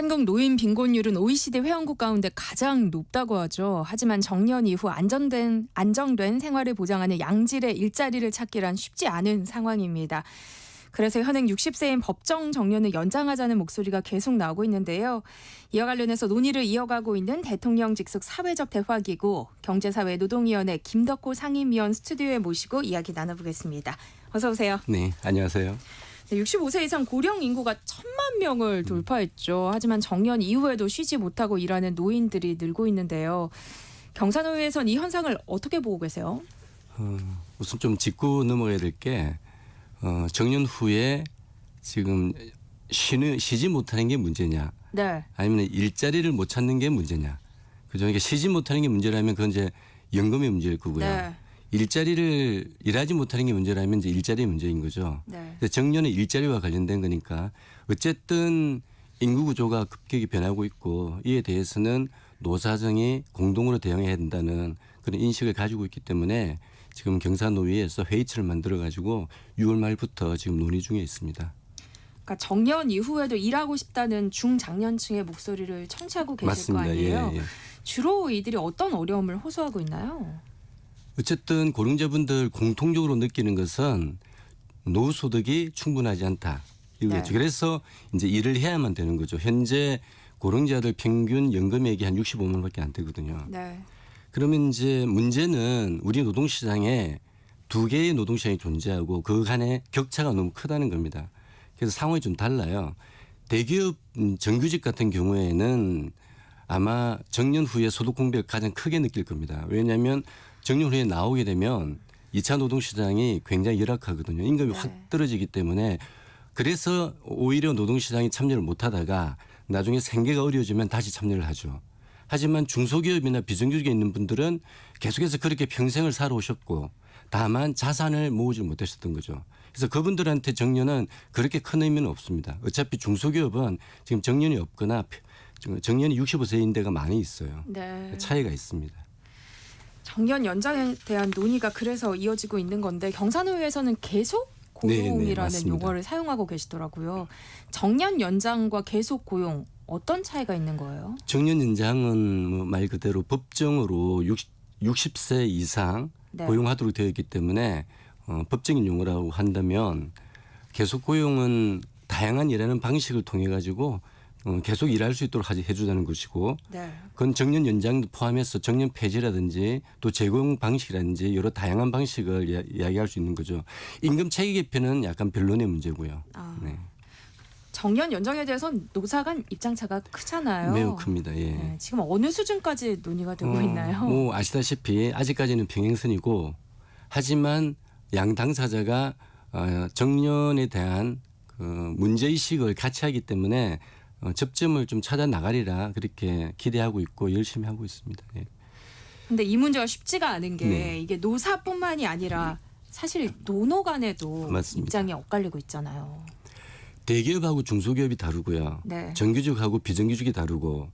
한국 노인 빈곤율은 OECD 회원국 가운데 가장 높다고 하죠. 하지만 정년 이후 안정된 생활을 보장하는 양질의 일자리를 찾기란 쉽지 않은 상황입니다. 그래서 현행 60세인 법정 정년을 연장하자는 목소리가 계속 나오고 있는데요. 이와 관련해서 논의를 이어가고 있는 대통령 직속 사회적 대화기구 경제사회노동위원회 김덕호 상임위원 스튜디오에 모시고 이야기 나눠보겠습니다. 어서 오세요. 네, 안녕하세요. 65세 이상 고령 인구가 1,000만 명을 돌파했죠. 하지만 정년 이후에도 쉬지 못하고 일하는 노인들이 늘고 있는데요. 경사노위에선 이 현상을 어떻게 보고 계세요? 우선 좀 짚고 넘어가야 될 게 정년 후에 지금 쉬지 못하는 게 문제냐, 네. 아니면 일자리를 못 찾는 게 문제냐. 그죠? 이게 쉬지 못하는 게 문제라면 그건 이제 연금의 문제일 거고요. 네. 일자리를 일하지 못하는 게 문제라면 이제 일자리의 문제인 거죠. 네. 정년은 일자리와 관련된 거니까 어쨌든 인구 구조가 급격히 변하고 있고 이에 대해서는 노사정이 공동으로 대응해야 된다는 그런 인식을 가지고 있기 때문에 지금 경사노위에서 회의체를 만들어 가지고 6월 말부터 지금 논의 중에 있습니다. 그러니까 정년 이후에도 일하고 싶다는 중장년층의 목소리를 청취하고 계실 맞습니다. 거 아니에요? 예. 주로 이들이 어떤 어려움을 호소하고 있나요? 어쨌든 고령자분들 공통적으로 느끼는 것은 노후소득이 충분하지 않다. 이거겠죠. 네. 그래서 이제 일을 해야만 되는 거죠. 현재 고령자들 평균 연금액이 한 65만 원밖에 안 되거든요. 네. 그러면 이제 문제는 우리 노동시장에 두 개의 노동시장이 존재하고 그 간의 격차가 너무 크다는 겁니다. 그래서 상황이 좀 달라요. 대기업 정규직 같은 경우에는 아마 정년 후에 소득 공백을 가장 크게 느낄 겁니다. 왜냐하면 정년 후에 나오게 되면 2차 노동시장이 굉장히 열악하거든요. 임금이 네. 확 떨어지기 때문에 그래서 오히려 노동시장에 참여를 못하다가 나중에 생계가 어려워지면 다시 참여를 하죠. 하지만 중소기업이나 비정규직에 있는 분들은 계속해서 그렇게 평생을 살아오셨고 다만 자산을 모으지 못하셨던 거죠. 그래서 그분들한테 정년은 그렇게 큰 의미는 없습니다. 어차피 중소기업은 지금 정년이 없거나 정년이 65세인 데가 많이 있어요. 네. 차이가 있습니다. 정년 연장에 대한 논의가 그래서 이어지고 있는 건데 경사노위에서는 계속 고용이라는 맞습니다. 용어를 사용하고 계시더라고요. 정년 연장과 계속 고용 어떤 차이가 있는 거예요? 정년 연장은 뭐 말 그대로 법정으로 60세 이상 네. 고용하도록 되어 있기 때문에 법적인 용어라고 한다면 계속 고용은 다양한 일하는 방식을 통해 가지고 계속 일할 수 있도록 해주자는 것이고 네. 그건 정년 연장도 포함해서 정년 폐지라든지 또 재고용 방식이라든지 여러 다양한 방식을 이야기할 수 있는 거죠. 임금 체계 개편은 약간 변론의 문제고요. 네. 정년 연장에 대해서는 노사 간 입장차가 크잖아요. 매우 큽니다. 예. 네, 지금 어느 수준까지 논의가 되고 있나요? 뭐 아시다시피 아직까지는 평행선이고 하지만 양 당사자가 정년에 대한 그 문제의식을 같이 하기 때문에 접점을 좀 찾아 나가리라 그렇게 기대하고 있고 열심히 하고 있습니다. 예. 근데 이 문제가 쉽지가 않은 게 네. 이게 노사뿐만이 아니라 사실 노노 간에도 맞습니다. 입장이 엇갈리고 있잖아요. 대기업하고 중소기업이 다르고요. 네. 정규직하고 비정규직이 다르고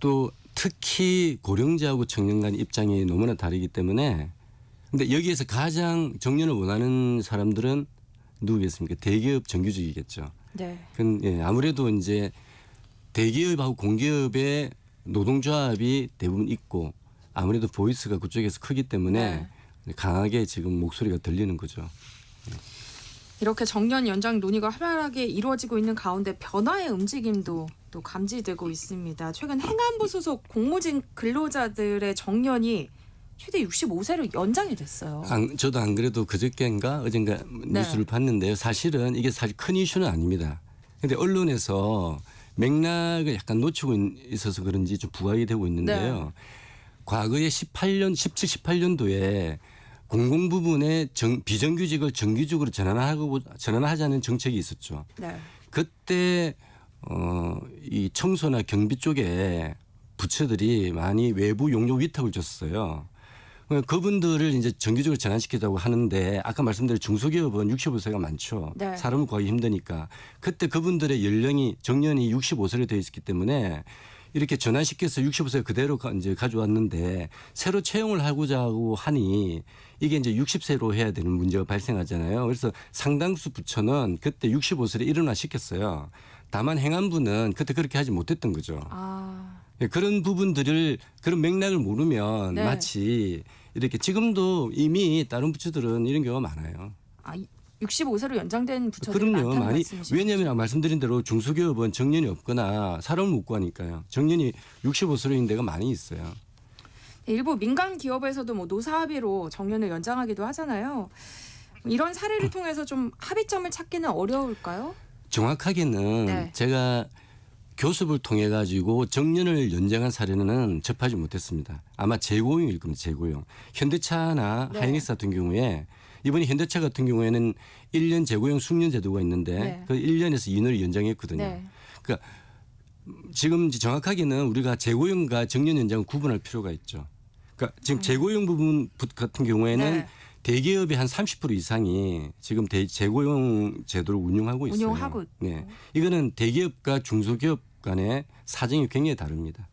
또 특히 고령자하고 청년 간 입장이 너무나 다르기 때문에 근데 여기에서 가장 정년을 원하는 사람들은 누구겠습니까? 대기업 정규직이겠죠. 네. 예, 아무래도 이제 대기업하고 공기업의 노동조합이 대부분 있고 아무래도 보이스가 그쪽에서 크기 때문에 강하게 지금 목소리가 들리는 거죠. 이렇게 정년 연장 논의가 활발하게 이루어지고 있는 가운데 변화의 움직임도 또 감지되고 있습니다. 최근 행안부 소속 공무직 근로자들의 정년이 최대 65세로 연장이 됐어요. 저도 안 그래도 그저께인가 어젠가 뉴스를 봤는데요. 사실은 이게 사실 큰 이슈는 아닙니다. 그런데 언론에서 맥락을 약간 놓치고 있어서 그런지 좀 부각이 되고 있는데요. 과거에 17, 18년도에 공공 부분에 비정규직을 정규직으로 전환하자는 정책이 있었죠. 네. 그때 이 청소나 경비 쪽에 부처들이 많이 외부 용역 위탁을 줬어요. 그분들을 이제 정규직으로 전환시키자고 하는데 아까 말씀드린 중소기업은 65세가 많죠. 네. 사람을 구하기 힘드니까 그때 그분들의 정년이 65세로 되어 있었기 때문에 이렇게 전환시켜서 65세 그대로 이제 가져왔는데 새로 채용을 하고자 하니 이게 이제 60세로 해야 되는 문제가 발생하잖아요. 그래서 상당수 부처는 그때 65세를 일원화시켰어요. 다만 행안부는 그때 그렇게 하지 못했던 거죠. 아, 예, 그런 부분들을 그런 맥락을 모르면 네. 마치 이렇게 지금도 이미 다른 부처들은 이런 경우가 많아요. 65세로 연장된 부처들이 그럼요. 많다는 많이 말씀이시죠? 왜냐하면 아까 말씀드린 대로 중소기업은 정년이 없거나 사람을 못 구하니까요. 정년이 65세로 있는 데가 많이 있어요. 일부 민간 기업에서도 뭐 노사 합의로 정년을 연장하기도 하잖아요. 이런 사례를 통해서 좀 합의점을 찾기는 어려울까요? 정확하게는 네. 제가 교섭을 통해 가지고 정년을 연장한 사례는 접하지 못했습니다. 아마 재고용일 겁니다. 재고용. 현대차나 네. 하이닉스 같은 경우에 이번에 현대차 같은 경우에는 1년 재고용 숙련 제도가 있는데 네. 그 1년에서 2년을 연장했거든요. 네. 그러니까 지금 정확하게는 우리가 재고용과 정년 연장을 구분할 필요가 있죠. 그러니까 지금 재고용 부분 같은 경우에는 네. 대기업의 한 30% 이상이 지금 재고용 제도를 운영하고 있어요. 운용하고 있고. 네, 이거는 대기업과 중소기업 간의 사정이 굉장히 다릅니다.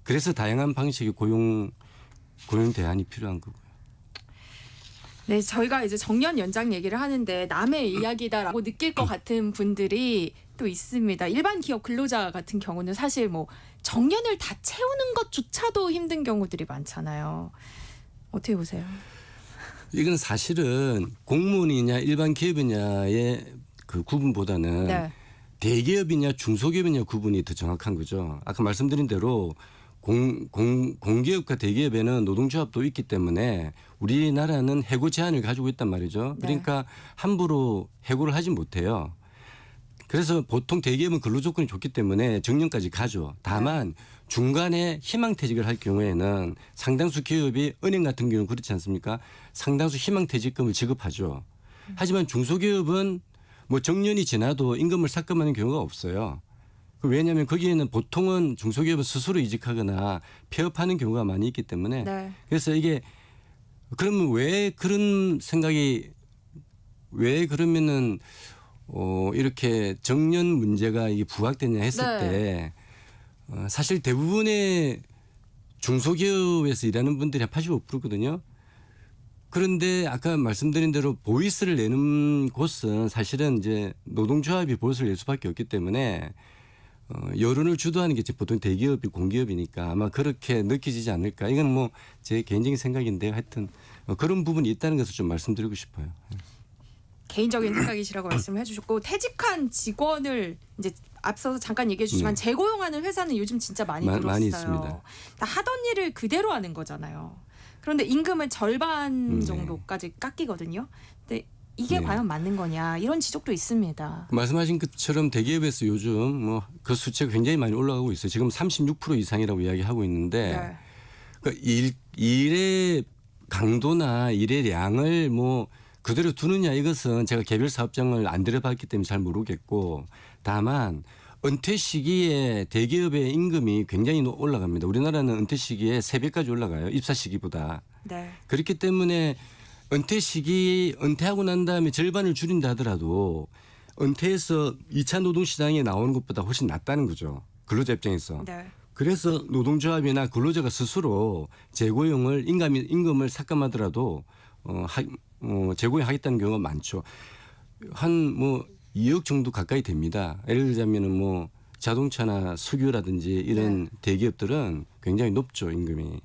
그래서 다양한 방식의 고용 대안이 필요한 거고요. 네, 저희가 이제 정년 연장 얘기를 하는데 남의 이야기다라고 느낄 것 같은 분들이 또 있습니다. 일반 기업 근로자 같은 경우는 사실 뭐 정년을 다 채우는 것조차도 힘든 경우들이 많잖아요. 어떻게 보세요? 이건 사실은 공무원이냐 일반 기업이냐의 그 구분보다는 네. 대기업이냐 중소기업이냐 구분이 더 정확한 거죠. 아까 말씀드린 대로 공기업과 대기업에는 노동조합도 있기 때문에 우리나라는 해고 제한을 가지고 있단 말이죠. 네. 그러니까 함부로 해고를 하지 못해요. 그래서 보통 대기업은 근로조건이 좋기 때문에 정년까지 가죠. 다만 중간에 희망퇴직을 할 경우에는 상당수 기업이 은행 같은 경우는 그렇지 않습니까? 상당수 희망퇴직금을 지급하죠. 하지만 중소기업은 뭐 정년이 지나도 임금을 삭감하는 경우가 없어요. 왜냐하면 거기에는 보통은 중소기업은 스스로 이직하거나 폐업하는 경우가 많이 있기 때문에 네. 그래서 이게 그러면 왜 그런 생각이 왜 그러면은 이렇게 정년 문제가 이게 부각되냐 했을 네. 때 사실 대부분의 중소기업에서 일하는 분들이 한 85%거든요. 그런데 아까 말씀드린 대로 보이스를 내는 곳은 사실은 이제 노동조합이 보이스를 낼 수밖에 없기 때문에 여론을 주도하는 게 보통 대기업이 공기업이니까 아마 그렇게 느껴지지 않을까. 이건 뭐 제 개인적인 생각인데요. 하여튼 그런 부분이 있다는 것을 좀 말씀드리고 싶어요. 개인적인 생각이시라고 말씀을 해주셨고 퇴직한 직원을 이제 앞서서 잠깐 얘기해 주지만 네. 재고용하는 회사는 요즘 진짜 많이 늘었어요. 많이 있습니다. 하던 일을 그대로 하는 거잖아요. 그런데 임금은 절반 네. 정도까지 깎이거든요. 근데 이게 네. 과연 맞는 거냐 이런 지적도 있습니다. 말씀하신 것처럼 대기업에서 요즘 뭐 그 수치가 굉장히 많이 올라가고 있어요. 지금 36% 이상이라고 이야기하고 있는데 네. 그러니까 일의 강도나 일의 양을 뭐 그대로 두느냐 이것은 제가 개별 사업장을 안 들여봤기 때문에 잘 모르겠고 다만 은퇴 시기에 대기업의 임금이 굉장히 올라갑니다. 우리나라는 은퇴 시기에 3배까지 올라가요. 입사 시기보다. 네. 그렇기 때문에 은퇴하고 난 다음에 절반을 줄인다 하더라도 은퇴해서 2차 노동시장에 나오는 것보다 훨씬 낫다는 거죠. 근로자 입장에서. 네. 그래서 노동조합이나 근로자가 스스로 재고용을 임금을 삭감하더라도 재고용하겠다는 경우가 많죠. 한 뭐 2억 정도 가까이 됩니다. 예를 들자면은 뭐 자동차나 석유라든지 이런 대기업들은 굉장히 높죠 임금이.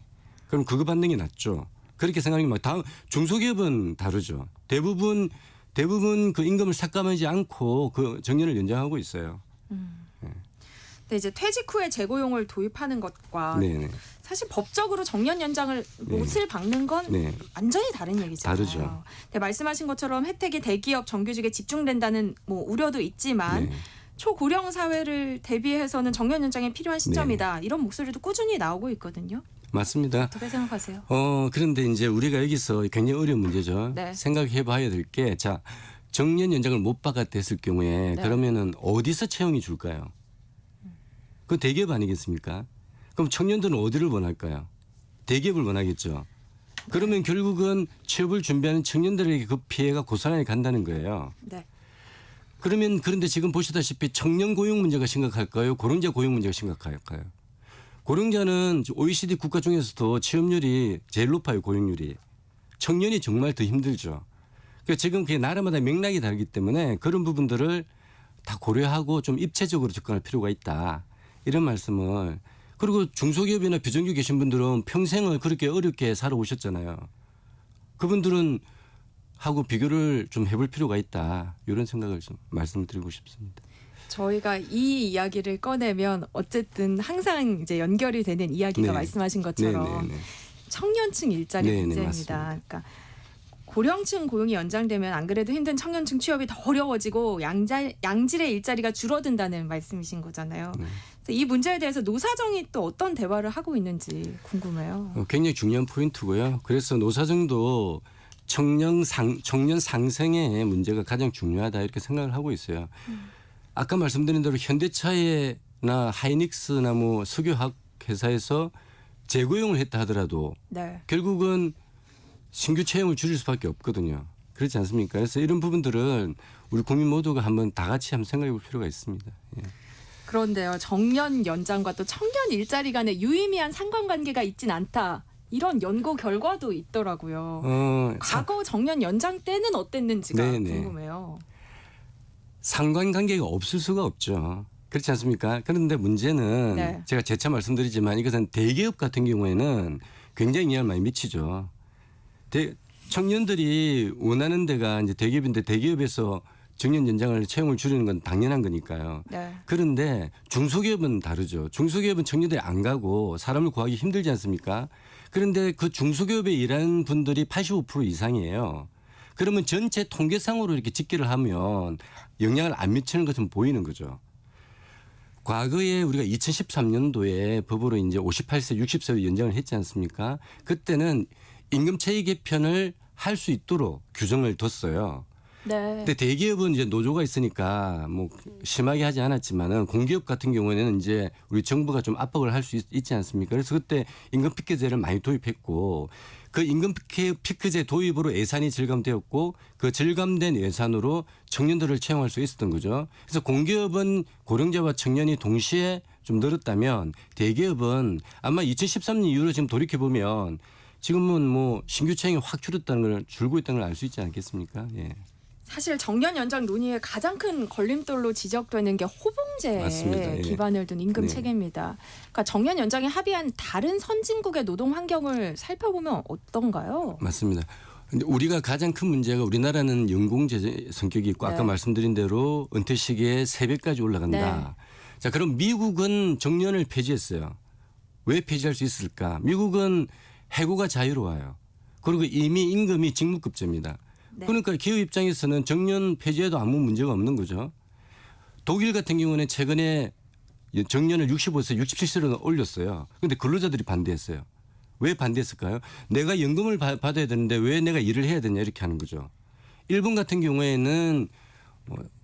그럼 그거 받는 게 낫죠. 그렇게 생각하면 다음 중소기업은 다르죠. 대부분 그 임금을 삭감하지 않고 그 정년을 연장하고 있어요. 근데 이제 퇴직 후에 재고용을 도입하는 것과 네네. 사실 법적으로 정년 연장을 못을 박는 건 네. 완전히 다른 얘기잖아요. 다르죠. 근데 말씀하신 것처럼 혜택이 대기업 정규직에 집중된다는 뭐 우려도 있지만 네. 초고령 사회를 대비해서는 정년 연장이 필요한 시점이다. 이런 목소리도 꾸준히 나오고 있거든요. 맞습니다. 어떻게 생각하세요? 그런데 이제 우리가 여기서 굉장히 어려운 문제죠. 네. 생각해 봐야 될 게 자, 정년 연장을 못 받았을 경우에 네. 그러면은 어디서 채용이 줄까요? 그 대기업 아니겠습니까? 그럼 청년들은 어디를 원할까요? 대기업을 원하겠죠. 그러면 결국은 취업을 준비하는 청년들에게 그 피해가 고스란히 간다는 거예요. 네. 그런데 지금 보시다시피 청년 고용 문제가 심각할까요? 고령자 고용 문제가 심각할까요? 고령자는 OECD 국가 중에서도 취업률이 제일 높아요. 고용률이. 청년이 정말 더 힘들죠. 그러니까 지금 그게 나라마다 맥락이 다르기 때문에 그런 부분들을 다 고려하고 좀 입체적으로 접근할 필요가 있다. 이런 말씀을. 그리고 중소기업이나 비정규 계신 분들은 평생을 그렇게 어렵게 살아오셨잖아요. 그분들은 하고 비교를 좀 해볼 필요가 있다. 이런 생각을 좀 말씀드리고 싶습니다. 저희가 이 이야기를 꺼내면 어쨌든 항상 이제 연결이 되는 이야기가 네. 말씀하신 것처럼 네네네. 청년층 일자리 네네, 문제입니다. 맞습니다. 그러니까 고령층 고용이 연장되면 안 그래도 힘든 청년층 취업이 더 어려워지고 양질의 일자리가 줄어든다는 말씀이신 거잖아요. 네. 그래서 이 문제에 대해서 노사정이 또 어떤 대화를 하고 있는지 궁금해요. 굉장히 중요한 포인트고요. 그래서 노사정도 청년 상생의 문제가 가장 중요하다 이렇게 생각을 하고 있어요. 아까 말씀드린 대로 현대차나 하이닉스나 뭐 석유화학 회사에서 재고용을 했다 하더라도 네. 결국은 신규 채용을 줄일 수밖에 없거든요. 그렇지 않습니까? 그래서 이런 부분들은 우리 국민 모두가 한번 다 같이 한번 생각해 볼 필요가 있습니다. 예. 그런데요. 정년 연장과 또 청년 일자리 간에 유의미한 상관관계가 있진 않다. 이런 연구 결과도 있더라고요. 과거 정년 연장 때는 어땠는지가 네네. 궁금해요. 상관관계가 없을 수가 없죠. 그렇지 않습니까? 그런데 문제는 네. 제가 재차 말씀드리지만 이것은 대기업 같은 경우에는 굉장히 영향을 많이 미치죠. 청년들이 원하는 데가 이제 대기업인데 대기업에서 정년 연장을 채용을 줄이는 건 당연한 거니까요. 네. 그런데 중소기업은 다르죠. 중소기업은 청년들이 안 가고 사람을 구하기 힘들지 않습니까? 그런데 그 중소기업에 일하는 분들이 85% 이상이에요. 그러면 전체 통계상으로 이렇게 집계를 하면 영향을 안 미치는 것은 보이는 거죠. 과거에 우리가 2013년도에 법으로 이제 58세, 60세로 연장을 했지 않습니까? 그때는 임금 차이 개편을 할 수 있도록 규정을 뒀어요. 네. 근데 대기업은 이제 노조가 있으니까 뭐 심하게 하지 않았지만은 공기업 같은 경우에는 이제 우리 정부가 좀 압박을 할 수 있지 않습니까? 그래서 그때 임금 피크제를 많이 도입했고 그 임금 피크제 도입으로 예산이 절감되었고 그 절감된 예산으로 청년들을 채용할 수 있었던 거죠. 그래서 공기업은 고령자와 청년이 동시에 좀 늘었다면 대기업은 아마 2013년 이후로 지금 돌이켜 보면 지금은 뭐 신규 채용이 확 줄고 있다는 걸 알 수 있지 않겠습니까? 예. 사실 정년 연장 논의의 가장 큰 걸림돌로 지적되는 게 맞습니다. 호봉제에 예. 기반을 둔 임금 네. 체계입니다. 그러니까 정년 연장에 합의한 다른 선진국의 노동 환경을 살펴보면 어떤가요? 맞습니다. 근데 우리가 가장 큰 문제가 우리나라는 연공제 성격이 있고 네. 아까 말씀드린 대로 은퇴 시기에 3배까지 올라간다. 자, 그럼 미국은 정년을 폐지했어요. 왜 폐지할 수 있을까? 미국은 해고가 자유로워요. 그리고 이미 임금이 직무급제입니다. 네. 그러니까 기업 입장에서는 정년 폐지해도 아무 문제가 없는 거죠. 독일 같은 경우는 최근에 정년을 65세, 67세로 올렸어요. 그런데 근로자들이 반대했어요. 왜 반대했을까요? 내가 연금을 받아야 되는데 왜 내가 일을 해야 되냐 이렇게 하는 거죠. 일본 같은 경우에는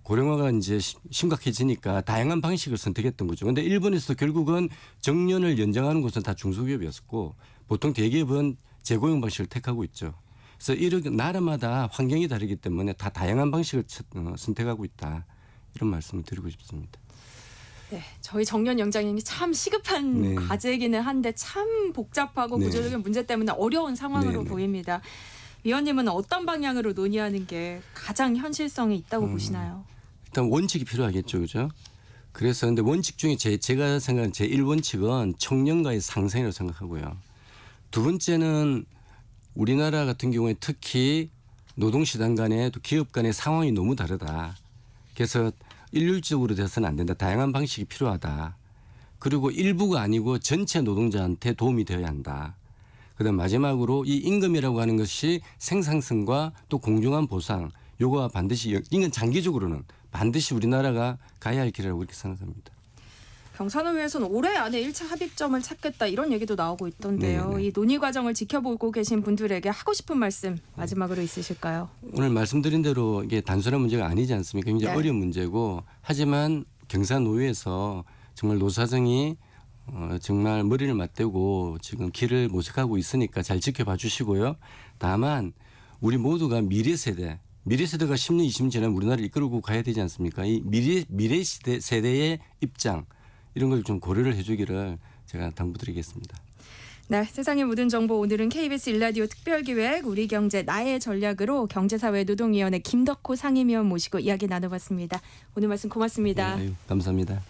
고령화가 이제 심각해지니까 다양한 방식을 선택했던 거죠. 그런데 일본에서도 결국은 정년을 연장하는 곳은 다 중소기업이었고 보통 대기업은 재고용 방식을 택하고 있죠. 그래서 이런 나라마다 환경이 다르기 때문에 다 다양한 방식을 선택하고 있다. 이런 말씀을 드리고 싶습니다. 네, 저희 정년 연장이 참 시급한 네. 과제이기는 한데 참 복잡하고 네. 구조적인 문제 때문에 어려운 상황으로 네, 네. 보입니다. 위원님은 어떤 방향으로 논의하는 게 가장 현실성이 있다고 보시나요? 일단 원칙이 필요하겠죠, 그죠? 그래서 근데 원칙 중에 제가 생각하는 제1원칙은 청년과의 상생이라고 생각하고요. 두 번째는 우리나라 같은 경우에 특히 노동시장 간에 또 기업 간의 상황이 너무 다르다. 그래서 일률적으로 돼서는 안 된다. 다양한 방식이 필요하다. 그리고 일부가 아니고 전체 노동자한테 도움이 되어야 한다. 그다음 마지막으로 이 임금이라고 하는 것이 생산성과 또 공정한 보상 요거와 반드시 이건 장기적으로는 반드시 우리나라가 가야 할 길이라고 그렇게 생각합니다. 경산의회에서는 올해 안에 1차 합의점을 찾겠다 이런 얘기도 나오고 있던데요. 네네. 이 논의 과정을 지켜보고 계신 분들에게 하고 싶은 말씀 마지막으로 있으실까요? 오늘 말씀드린 대로 이게 단순한 문제가 아니지 않습니까? 굉장히 네. 어려운 문제고 하지만 경산노회에서 정말 노사정이 정말 머리를 맞대고 지금 길을 모색하고 있으니까 잘 지켜봐 주시고요. 다만 우리 모두가 미래 세대가 10년, 20년 지나면 우리나라를 이끌고 가야 되지 않습니까? 이 미래 세대의 입장 이런 걸 좀 고려를 해 주기를 제가 당부드리겠습니다. 네, 세상의 모든 정보 오늘은 KBS 일라디오 특별기획 우리경제 나의 전략으로 경제사회노동위원회 김덕호 상임위원 모시고 이야기 나눠봤습니다. 오늘 말씀 고맙습니다. 네, 감사합니다.